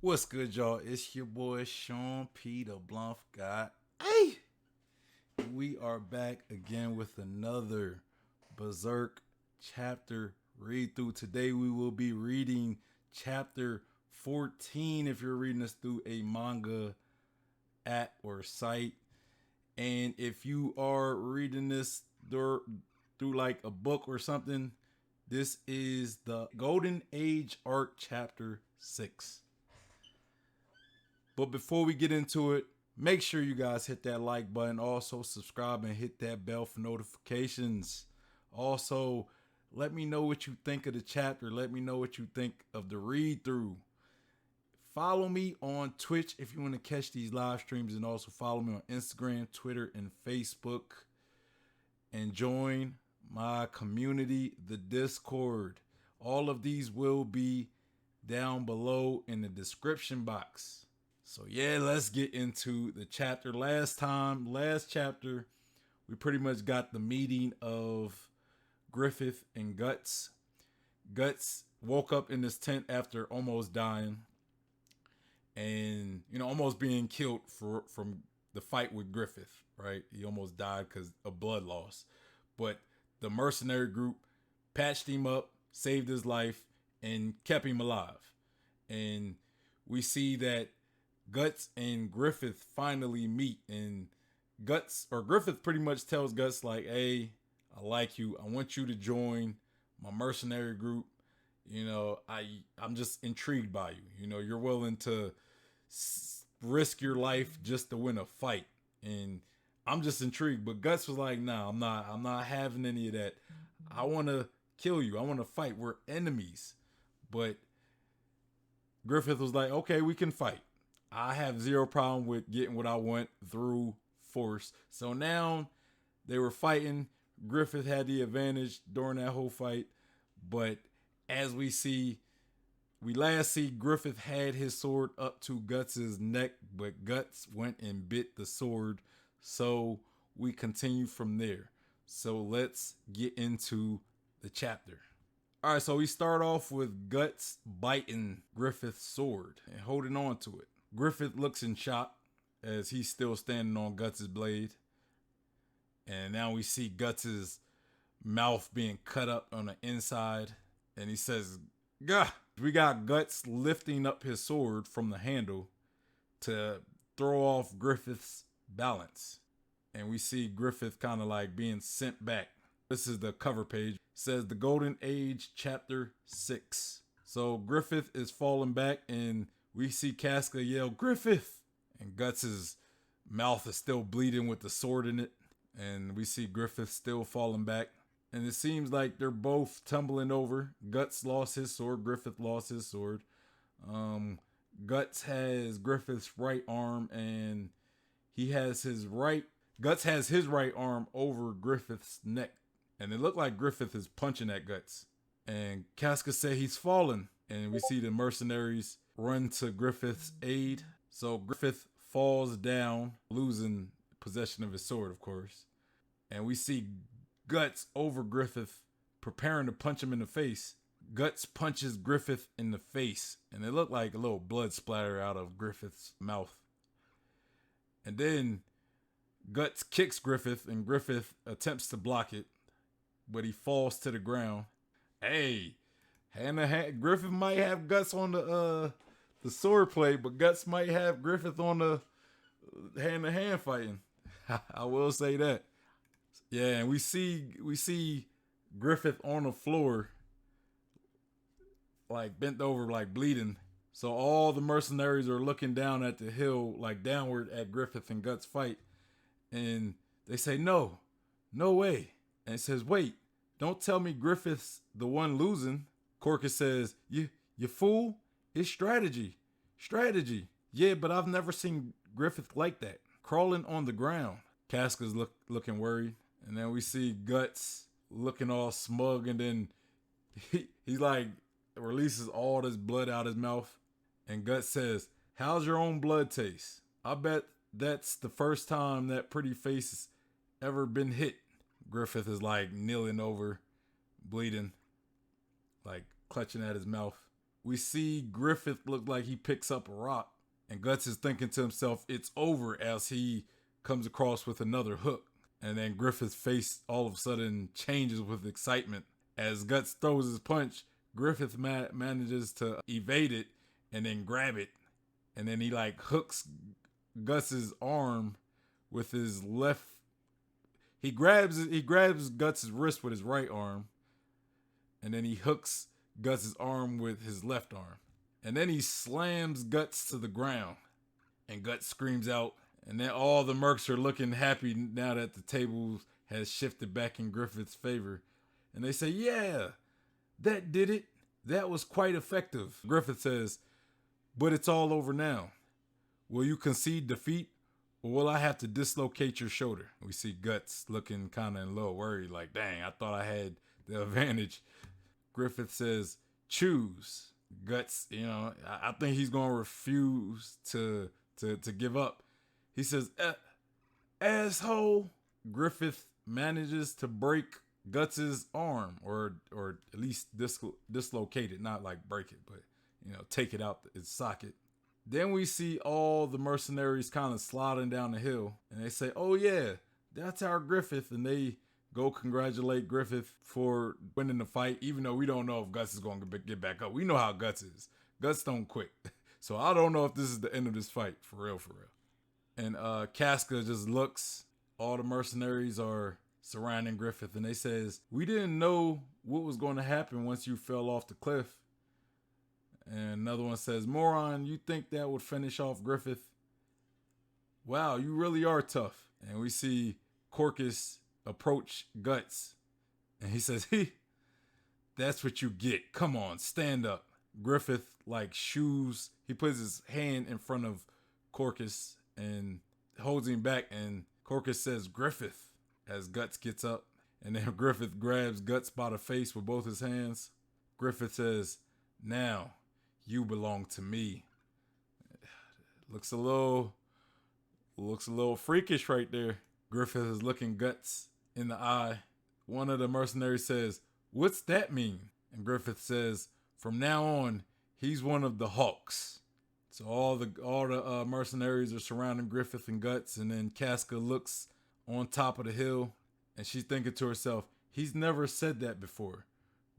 What's good, y'all? It's your boy Sean P. the Bluff guy. Hey, we are back again with another Berserk chapter read through. Today we will be reading chapter 14 if you're reading this through a manga app or site. And if you are reading this through like a book or something, this is the Golden Age arc chapter 6. But before we get into it, make sure you guys hit that like button. Also, subscribe and hit that bell for notifications. Also, let me know what you think of the chapter. Let me know what you think of the read through. Follow me on Twitch if you want to catch these live streams, and also follow me on Instagram, Twitter, and Facebook. And join my community, the Discord. All of these will be down below in the description box. So yeah, let's get into the chapter. Last chapter, we pretty much got the meeting of Griffith and Guts. Guts woke up in this tent after almost dying and, almost being killed from the fight with Griffith, right? He almost died because of blood loss. But the mercenary group patched him up, saved his life, and kept him alive. And we see that Guts and Griffith finally meet, and Griffith pretty much tells Guts like, hey, I like you. I want you to join my mercenary group. I'm just intrigued by you. You're willing to risk your life just to win a fight. And I'm just intrigued. But Guts was like, nah, I'm not having any of that. I want to kill you. I want to fight. We're enemies. But Griffith was like, okay, we can fight. I have zero problem with getting what I want through force. So now they were fighting. Griffith had the advantage during that whole fight. But as we last see Griffith had his sword up to Guts' neck, but Guts went and bit the sword. So we continue from there. So let's get into the chapter. All right, so we start off with Guts biting Griffith's sword and holding on to it. Griffith looks in shock as he's still standing on Guts' blade. And now we see Guts' mouth being cut up on the inside. And he says, gah! We got Guts lifting up his sword from the handle to throw off Griffith's balance. And we see Griffith kind of like being sent back. This is the cover page. It says the Golden Age chapter 6. So Griffith is falling back, and we see Casca yell, Griffith! And Guts' mouth is still bleeding with the sword in it. And we see Griffith still falling back. And it seems like they're both tumbling over. Guts lost his sword. Griffith lost his sword. Guts has Griffith's right arm, and Guts has his right arm over Griffith's neck. And it looked like Griffith is punching at Guts. And Casca said he's fallen. And we see the mercenaries run to Griffith's aid. So Griffith falls down, losing possession of his sword, of course. And we see Guts over Griffith, preparing to punch him in the face. Guts punches Griffith in the face, and it looked like a little blood splatter out of Griffith's mouth. And then Guts kicks Griffith, and Griffith attempts to block it, but he falls to the ground. Hey, hand to hand. Griffith might have Guts on the sword play, but Guts might have Griffith on the hand-to-hand fighting. I will say that. Yeah, and we see Griffith on the floor, like bent over, like bleeding. So all the mercenaries are looking down at the hill, like downward at Griffith and Guts fight. And they say, no way. And it says, wait, don't tell me Griffith's the one losing. Corcus says, you fool, it's strategy. Yeah, but I've never seen Griffith like that, crawling on the ground. Casca's looking worried. And then we see Guts looking all smug, and then he like releases all this blood out his mouth. And Guts says, how's your own blood taste? I bet that's the first time that pretty face has ever been hit. Griffith is like kneeling over, bleeding, like clutching at his mouth. we see Griffith look like he picks up a rock, and Guts is thinking to himself, it's over, as he comes across with another hook. And then Griffith's face all of a sudden changes with excitement. As Guts throws his punch, Griffith manages to evade it and then grab it. And then he like hooks Guts's arm with his left. He grabs Guts's wrist with his right arm. And then he hooks Guts's arm with his left arm. And then he slams Guts to the ground. And Guts screams out. And then all the mercs are looking happy now that the table has shifted back in Griffith's favor. And they say, yeah, that did it. That was quite effective. Griffith says, but it's all over now. Will you concede defeat, or will I have to dislocate your shoulder? We see Guts looking kind of a little worried, like, dang, I thought I had the advantage. Griffith says, choose. Guts, I think he's going to refuse to give up. He says, asshole. Griffith manages to break Guts's arm, or at least dislocate it, not like break it, but take it out its socket. Then we see all the mercenaries kind of sliding down the hill, and they say, oh yeah, that's our Griffith, and they go congratulate Griffith for winning the fight, even though we don't know if Guts is going to get back up. We know how Guts is. Guts don't quit. So I don't know if this is the end of this fight, for real. And Casca just looks. All the mercenaries are surrounding Griffith, and they says, we didn't know what was going to happen once you fell off the cliff. And another one says, moron, you think that would finish off Griffith? Wow, you really are tough. And we see Corcus approach Guts, and he says, that's what you get. Come on, stand up. Griffith he puts his hand in front of Corcus and holds him back, and Corcus says, Griffith, as Guts gets up. And then Griffith grabs Guts by the face with both his hands. Griffith says, now you belong to me. Looks a little freakish right there. Griffith is looking Guts in the eye. One of the mercenaries says, what's that mean? And Griffith says, from now on, he's one of the Hawks. So all the mercenaries are surrounding Griffith and Guts, and then Casca looks on top of the hill, and she's thinking to herself, he's never said that before.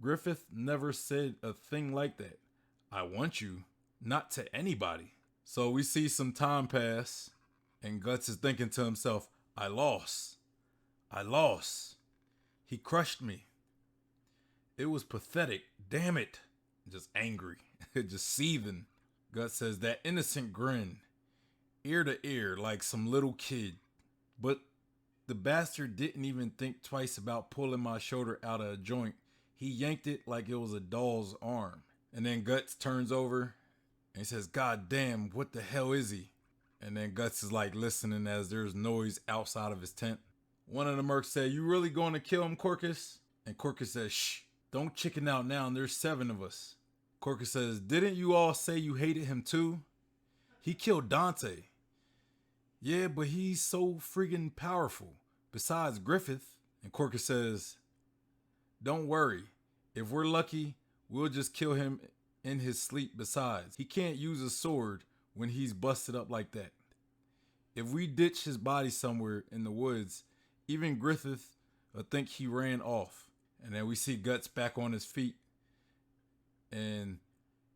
Griffith never said a thing like that. I want you, not to anybody. So we see some time pass, and Guts is thinking to himself, I lost. He crushed me. It was pathetic. Damn it. Just angry, just seething. Guts says, that innocent grin, ear to ear like some little kid. But the bastard didn't even think twice about pulling my shoulder out of a joint. He yanked it like it was a doll's arm. And then Guts turns over and he says, God damn, what the hell is he? And then Guts is like listening as there's noise outside of his tent. One of the mercs said, you really going to kill him, Corcus? And Corcus says, shh, don't chicken out now, and there's 7 of us. Corcus says, didn't you all say you hated him too? He killed Dante. Yeah, but he's so friggin' powerful. Besides Griffith. And Corcus says, don't worry. If we're lucky, we'll just kill him in his sleep. Besides, he can't use a sword when he's busted up like that. If we ditch his body somewhere in the woods, even Griffith will think he ran off. And then we see Guts back on his feet. And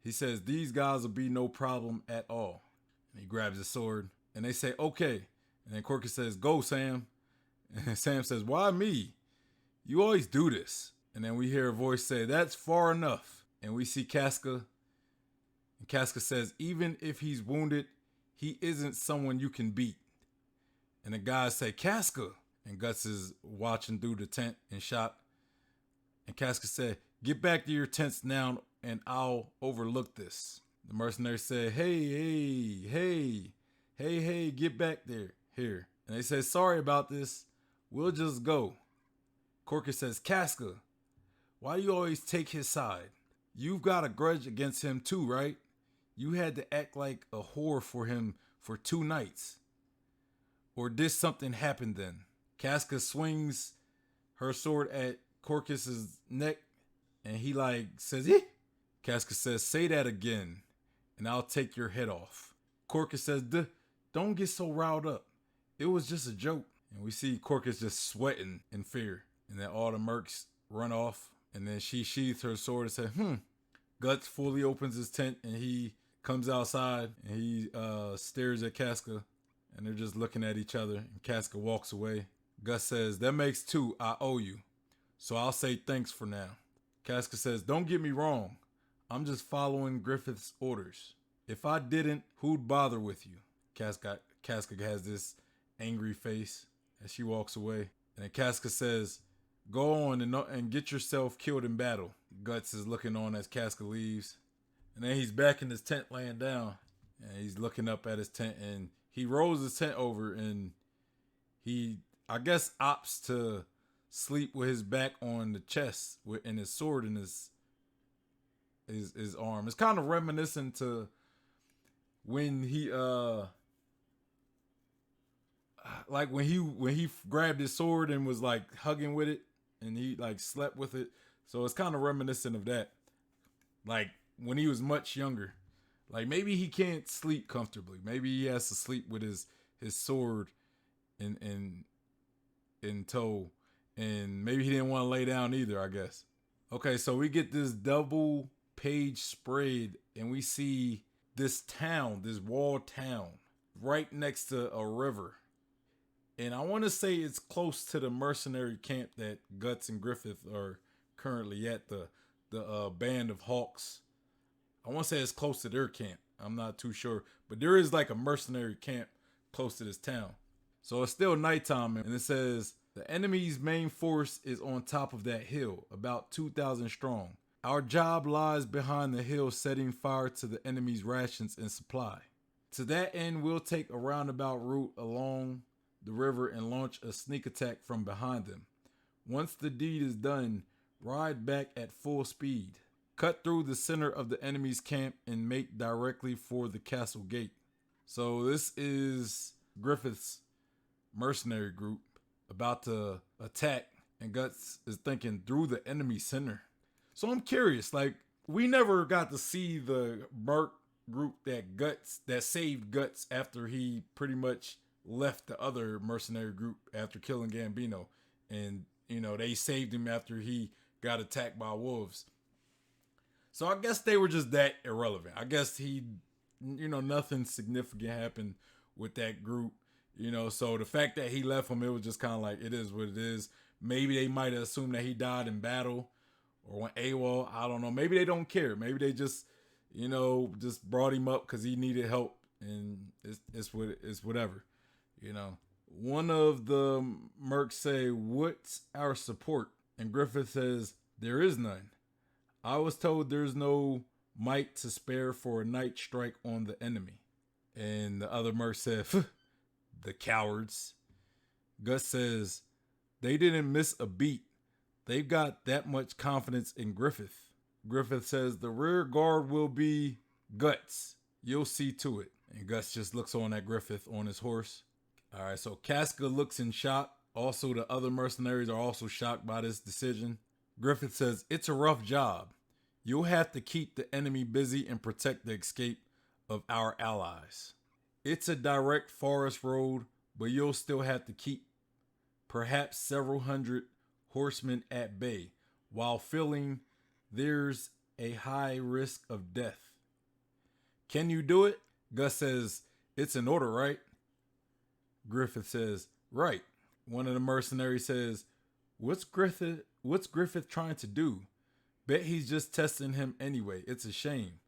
he says, these guys will be no problem at all. And he grabs his sword. And they say, okay. And then Corcus says, go, Sam. And Sam says, why me? You always do this. And then we hear a voice say, that's far enough. And we see Casca. And Casca says, even if he's wounded, he isn't someone you can beat. And the guys say, Casca. And Guts is watching through the tent in shot. And Casca said, get back to your tents now and I'll overlook this. The mercenary said, hey, get back there, here. And they said, sorry about this. We'll just go. Corcus says, Casca, why do you always take his side? You've got a grudge against him too, right? You had to act like a whore for him for 2 nights. Or did something happen then? Casca swings her sword at Corcus's neck, and he says, Casca says, say that again, and I'll take your head off. Corcus says, don't get so riled up. It was just a joke. And we see Corcus just sweating in fear. And then all the mercs run off. And then she sheathes her sword and says, Guts fully opens his tent and he comes outside and he stares at Casca. And they're just looking at each other. And Casca walks away. Guts says, that makes 2. I owe you. So I'll say thanks for now. Casca says, don't get me wrong. I'm just following Griffith's orders. If I didn't, who'd bother with you? Casca has this angry face as she walks away. And then Casca says, go on and get yourself killed in battle. Guts is looking on as Casca leaves. And then he's back in his tent laying down. And he's looking up at his tent and he rolls his tent over and he, I guess, opts to sleep with his back on the chest and his sword in his arm. It's kind of reminiscent to when he like when he grabbed his sword and was like hugging with it and he like slept with it. So it's kind of reminiscent of that. Like when he was much younger. Like maybe he can't sleep comfortably. Maybe he has to sleep with his sword in tow. And maybe he didn't want to lay down either, I guess. Okay, so we get this double page spread and we see this town, this walled town, right next to a river. And I want to say it's close to the mercenary camp that Guts and Griffith are currently at, the band of Hawks. I want to say it's close to their camp. I'm not too sure. But there is like a mercenary camp close to this town. So it's still nighttime and it says, the enemy's main force is on top of that hill, about 2,000 strong. Our job lies behind the hill setting fire to the enemy's rations and supply. To that end, we'll take a roundabout route along the river and launch a sneak attack from behind them. Once the deed is done, ride back at full speed. Cut through the center of the enemy's camp and make directly for the castle gate. So this is Griffith's mercenary group about to attack, and Guts is thinking through the enemy center. So I'm curious, like we never got to see the merc group that saved Guts after he pretty much left the other mercenary group after killing Gambino, and they saved him after he got attacked by wolves. So I guess they were just that irrelevant. I guess nothing significant happened with that group. So the fact that he left him, it was just kind of like, it is what it is. Maybe they might have assumed that he died in battle or went AWOL. I don't know. Maybe they don't care. Maybe they just, just brought him up because he needed help and it's whatever, One of the mercs say, what's our support? And Griffith says, there is none. I was told there's no might to spare for a night strike on the enemy. And the other merc said, the cowards. Gus says, they didn't miss a beat. They've got that much confidence in Griffith. Griffith says, the rear guard will be Guts. You'll see to it. And Gus just looks on at Griffith on his horse. All right, so Casca looks in shock. Also, the other mercenaries are also shocked by this decision. Griffith says, it's a rough job. You'll have to keep the enemy busy and protect the escape of our allies. It's a direct forest road, but you'll still have to keep perhaps several hundred horsemen at bay while feeling there's a high risk of death. Can you do it? Gus says, it's an order, right? Griffith says, right. One of the mercenaries says, what's Griffith trying to do? Bet he's just testing him anyway. It's a shame.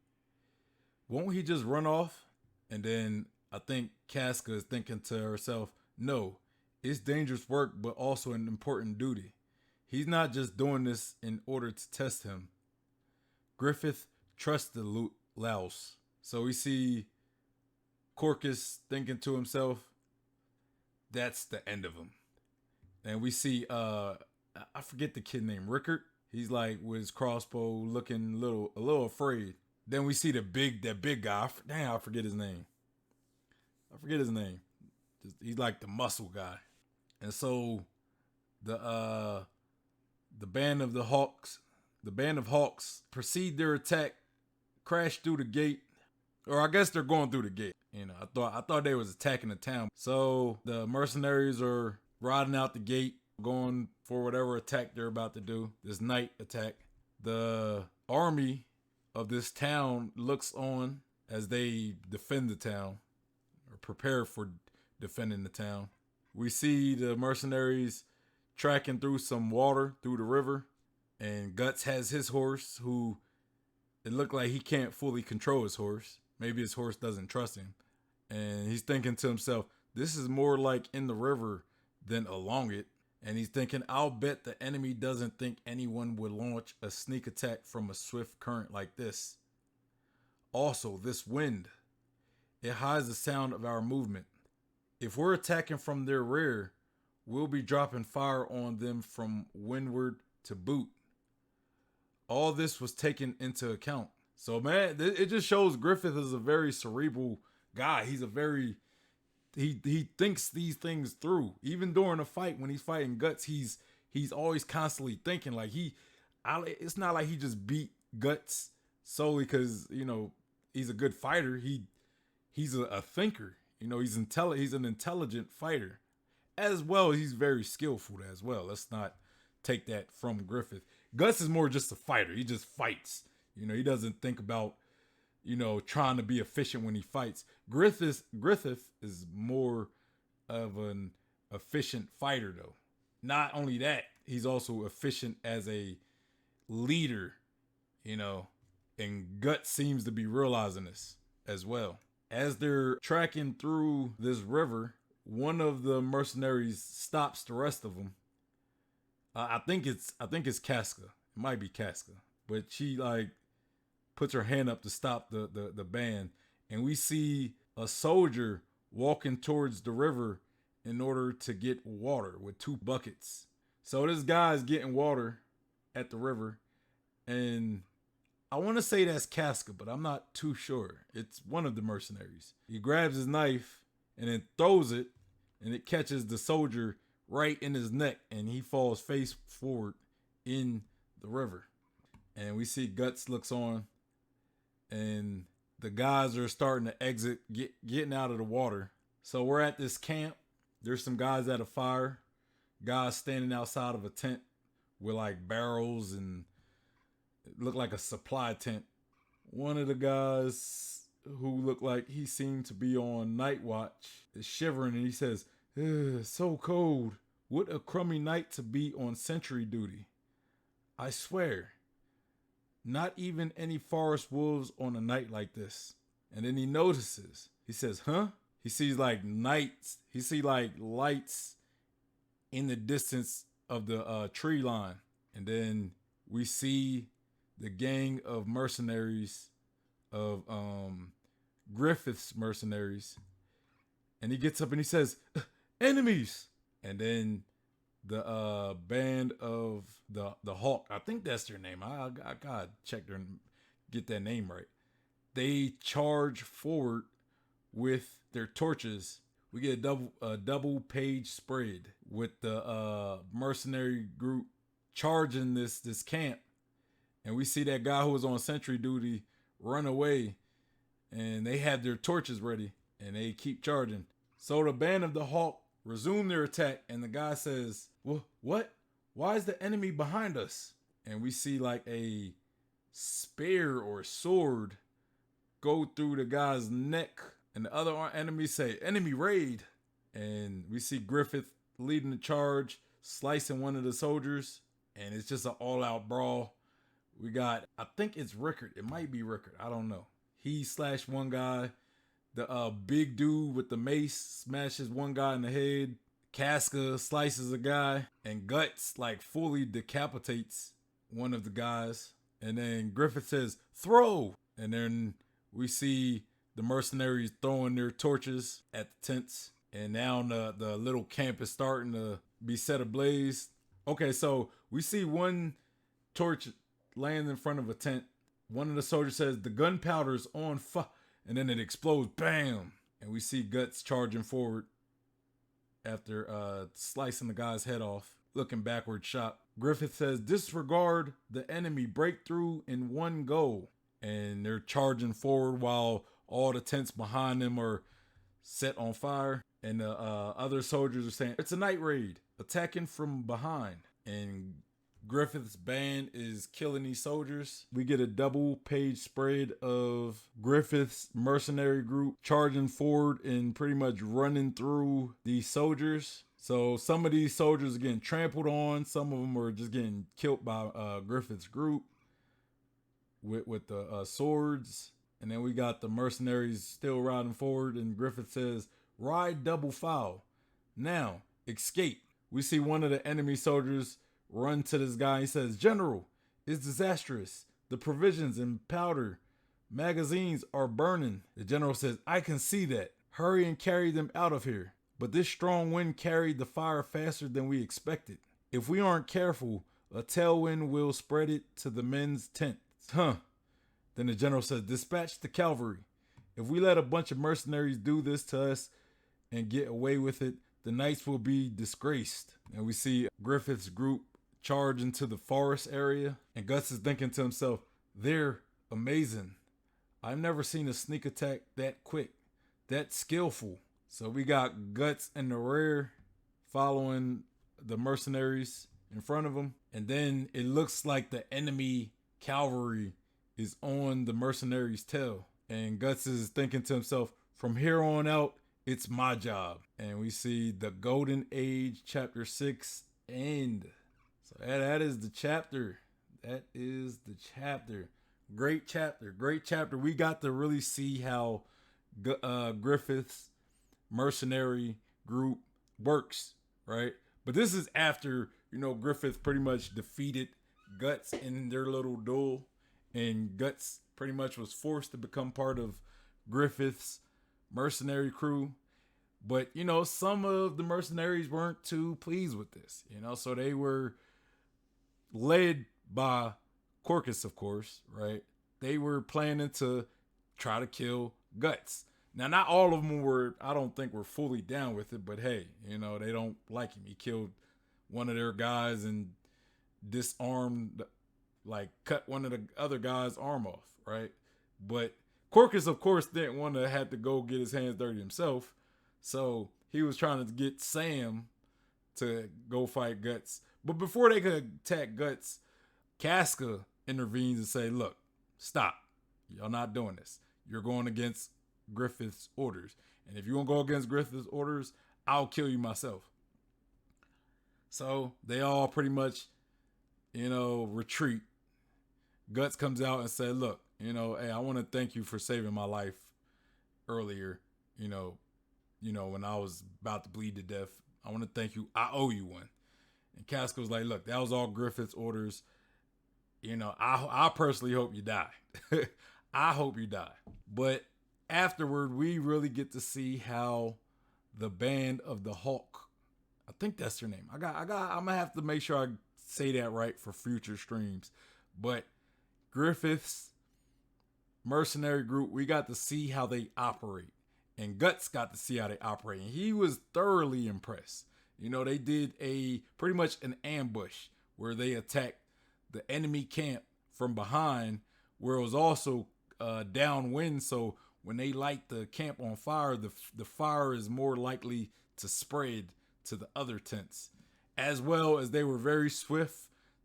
Won't he just run off? And then I think Casca is thinking to herself, no, it's dangerous work, but also an important duty. He's not just doing this in order to test him. Griffith trusts the louse. So we see Corcus thinking to himself, that's the end of him. And we see, I forget the kid named Rickard. He's like with his crossbow looking a little afraid. Then we see that big guy. I forget his name. He's like the muscle guy. And so the band of Hawks proceed their attack crash through the gate. Or I guess they're going through the gate. You know, I thought they was attacking the town. So the mercenaries are riding out the gate, going for whatever attack they're about to do. This night attack. The army of this town looks on as they defend the town, or prepare for defending the town. We see the mercenaries tracking through some water through the river, and Guts has his horse, who it looked like he can't fully control his horse. Maybe his horse doesn't trust him. And he's thinking to himself, this is more like in the river than along it. And he's thinking, I'll bet the enemy doesn't think anyone would launch a sneak attack from a swift current like this. Also, this wind, it hides the sound of our movement. If we're attacking from their rear, we'll be dropping fire on them from windward to boot. All this was taken into account. So, man, it just shows Griffith is a very cerebral guy. He's a very, he thinks these things through. Even during a fight, when he's fighting Guts, he's always constantly thinking. Like it's not like he just beat Guts solely because, you know, he's a good fighter. He's a thinker. You know, he's an intelligent fighter. As well, he's very skillful as well. Let's not take that from Griffith. Guts is more just a fighter. He just fights. You know, he doesn't think about, you know, trying to be efficient when he fights. Griffith is more of an efficient fighter, though. Not only that, he's also efficient as a leader, you know, and Guts seems to be realizing this as well. As they're tracking through this river, one of the mercenaries stops the rest of them. I think it's Casca. It might be Casca, but she like puts her hand up to stop the band, and we see a soldier walking towards the river in order to get water with 2 buckets. So this guy's getting water at the river, and I want to say that's Casca, but I'm not too sure. It's one of the mercenaries. He grabs his knife and then throws it, and it catches the soldier right in his neck, and he falls face forward in the river. And we see Guts looks on, and the guys are starting to exit, getting out of the water. So we're at this camp. There's some guys at a fire, guys standing outside of a tent with like barrels, and it looked like a supply tent. One of the guys who looked like he seemed to be on night watch is shivering, and he says, so cold. What a crummy night to be on sentry duty. I swear, not even any forest wolves on a night like this. And then he notices, he says, huh? He sees like nights. He sees like lights in the distance of the tree line. And then we see the gang of mercenaries of Griffith's mercenaries. And he gets up and he says, enemies. And then the band of the Hawk, I think that's their name. I gotta check their, get that name right. They charge forward with their torches. We get a double page spread with the mercenary group charging this camp. And we see that guy who was on sentry duty run away, and they have their torches ready and they keep charging. So the band of the Hawk resume their attack, and the guy says, well, what? Why is the enemy behind us? And we see like a spear or sword go through the guy's neck, and the other enemies say, enemy raid. And we see Griffith leading the charge, slicing one of the soldiers, and it's just an all-out brawl. We got, I think it's Rickard. It might be Rickard. I don't know. He slashed one guy. The big dude with the mace smashes one guy in the head. Casca slices a guy, and Guts like fully decapitates one of the guys. And then Griffith says, throw. And then we see the mercenaries throwing their torches at the tents. And now the little camp is starting to be set ablaze. Okay, so we see one torch land in front of a tent. One of the soldiers says, the gunpowder's on fire. And then it explodes, bam! And we see Guts charging forward after slicing the guy's head off, looking backward shot. Griffith says, disregard the enemy, breakthrough in one go. and they're charging forward while all the tents behind them are set on fire. And the other soldiers are saying, it's a night raid, attacking from behind. And Griffith's band is killing these soldiers. We get a double page spread of Griffith's mercenary group charging forward and pretty much running through these soldiers. So some of these soldiers are getting trampled on. Some of them are just getting killed by Griffith's group with the swords. And then we got the mercenaries still riding forward. And Griffith says, ride double file. Now, escape. We see one of the enemy soldiers run to this guy. He says, General, it's disastrous. The provisions and powder magazines are burning. The general says, I can see that. Hurry and carry them out of here. But this strong wind carried the fire faster than we expected. If we aren't careful, a tailwind will spread it to the men's tents. Then the general says, dispatch the cavalry. If we let a bunch of mercenaries do this to us and get away with it, the knights will be disgraced. And we see Griffith's group charge into the forest area. And Guts is thinking to himself, they're amazing. I've never seen a sneak attack that quick, that skillful. So we got Guts in the rear following the mercenaries in front of him. And then it looks like the enemy cavalry is on the mercenaries' tail. And Guts is thinking to himself, from here on out, it's my job. And we see the Golden Age chapter 6 end. So that is the chapter. That is the chapter. Great chapter. Great chapter. We got to really see how Griffith's mercenary group works, right? But this is after, Griffith pretty much defeated Guts in their little duel. And Guts pretty much was forced to become part of Griffith's mercenary crew. But, some of the mercenaries weren't too pleased with this, so they were led by Corcus, of course, right? They were planning to try to kill Guts. Now, not all of them I don't think were fully down with it, but hey, they don't like him. He killed one of their guys and disarmed, cut one of the other guy's arm off, right? But Corcus, of course, didn't want to have to go get his hands dirty himself. So he was trying to get Sam to go fight Guts. But before they could attack Guts, Casca intervenes and say, look, stop. Y'all not doing this. You're going against Griffith's orders. And if you won't go against Griffith's orders, I'll kill you myself. So they all pretty much, retreat. Guts comes out and said, look, hey, I want to thank you for saving my life earlier, when I was about to bleed to death. I want to thank you. I owe you one. And Casca was like, look, that was all Griffith's orders. I personally hope you die. I hope you die. But afterward, we really get to see how the Band of the Hawk, I think that's their name. I'm gonna have to make sure I say that right for future streams. But Griffith's mercenary group, we got to see how they operate. And Guts got to see how they operate. And he was thoroughly impressed. They did pretty much an ambush where they attacked the enemy camp from behind, where it was also downwind. So when they light the camp on fire, the fire is more likely to spread to the other tents. As well as they were very swift.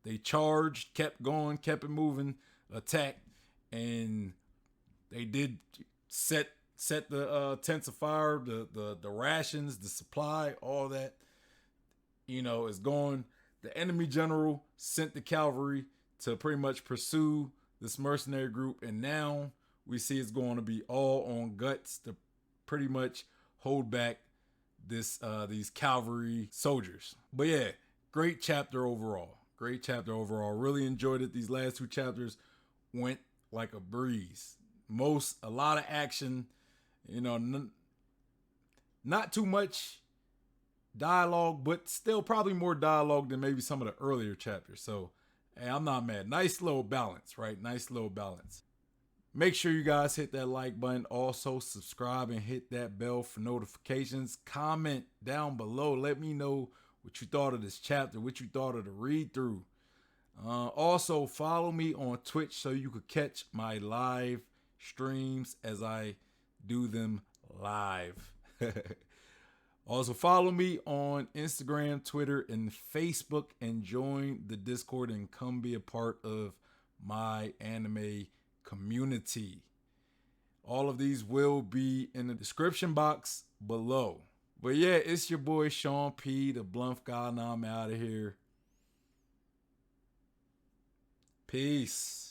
They charged, kept going, kept it moving, attacked, and they did set the tents afire, the rations, the supply, all that, is going. The enemy general sent the cavalry to pretty much pursue this mercenary group, and now we see it's going to be all on Guts to pretty much hold back these cavalry soldiers. But yeah, great chapter overall. Great chapter overall. Really enjoyed it. These last two chapters went like a breeze. A lot of action, not too much dialogue, but still probably more dialogue than maybe some of the earlier chapters. So, hey, I'm not mad. Nice little balance, right? Nice little balance. Make sure you guys hit that like button. Also, subscribe and hit that bell for notifications. Comment down below. Let me know what you thought of this chapter, what you thought of the read through. Also, follow me on Twitch so you could catch my live streams as I do them live. Also, follow me on Instagram, Twitter, and Facebook, and join the Discord and come be a part of my anime community. All of these will be in the description box below. But yeah, it's your boy Sean P, the Blunt guy, and I'm out of here. Peace.